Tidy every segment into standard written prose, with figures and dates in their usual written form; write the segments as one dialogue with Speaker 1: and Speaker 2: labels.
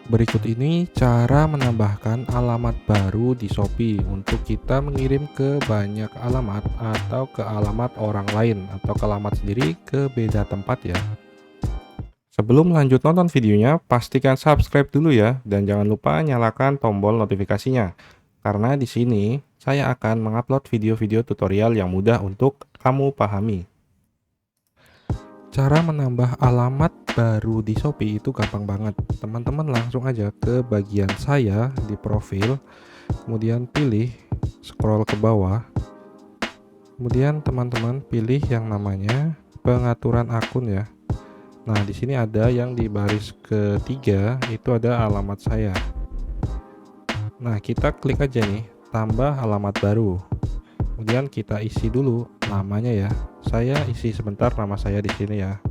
Speaker 1: Berikut ini cara menambahkan alamat baru di Shopee untuk kita mengirim ke banyak alamat atau ke alamat orang lain atau ke alamat sendiri ke beda tempat ya. Sebelum lanjut nonton videonya, pastikan subscribe dulu ya dan jangan lupa nyalakan tombol notifikasinya. Karena di sini saya akan mengupload video-video tutorial yang mudah untuk kamu pahami. Cara menambah alamat baru di Shopee itu gampang banget. Teman-teman langsung aja ke bagian saya di profil, kemudian pilih scroll ke bawah. Kemudian teman-teman pilih yang namanya pengaturan akun ya. Nah, di sini ada yang di baris ketiga itu ada alamat saya. Nah, kita klik aja nih, tambah alamat baru. Kemudian kita isi dulu namanya ya. Saya isi sebentar nama saya di sini ya.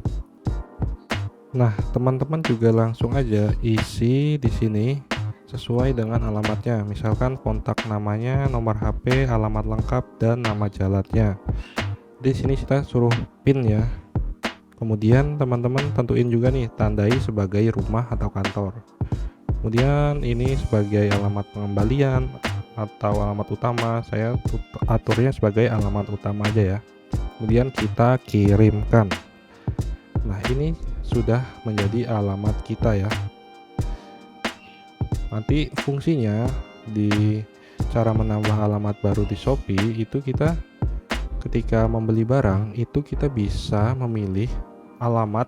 Speaker 1: Nah, teman-teman juga langsung aja isi di sini sesuai dengan alamatnya. Misalkan kontak namanya, nomor HP, alamat lengkap, dan nama jalannya. Di sini kita suruh PIN ya. Kemudian teman-teman tentuin juga nih, tandai sebagai rumah atau kantor. Kemudian ini sebagai alamat pengembalian atau alamat utama, saya aturnya sebagai alamat utama aja ya. Kemudian kita kirimkan. Nah, ini sudah menjadi alamat kita ya. Nanti fungsinya di cara menambah alamat baru di Shopee itu kita ketika membeli barang itu kita bisa memilih alamat,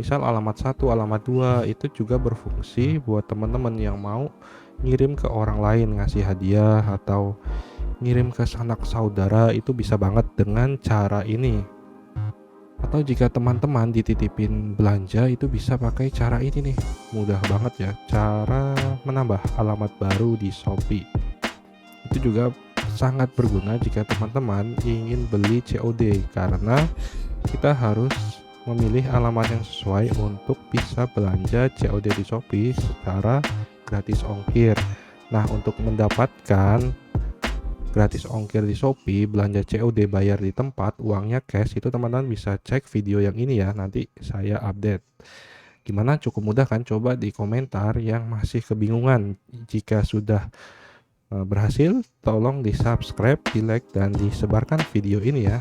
Speaker 1: misal alamat 1, alamat 2 itu juga berfungsi buat teman-teman yang mau ngirim ke orang lain, ngasih hadiah atau ngirim ke sanak saudara, itu bisa banget dengan cara ini. Atau jika teman-teman dititipin belanja itu bisa pakai cara ini nih. Mudah banget ya cara menambah alamat baru di Shopee. Itu juga sangat berguna jika teman-teman ingin beli COD karena kita harus memilih alamat yang sesuai untuk bisa belanja COD di Shopee secara gratis ongkir. Nah, untuk mendapatkan gratis ongkir di Shopee, belanja COD bayar di tempat, uangnya cash, itu teman-teman bisa cek video yang ini ya, nanti saya update. Gimana, cukup mudah kan? Coba di komentar yang masih kebingungan. Jika sudah berhasil, tolong di subscribe, di like, dan disebarkan video ini ya.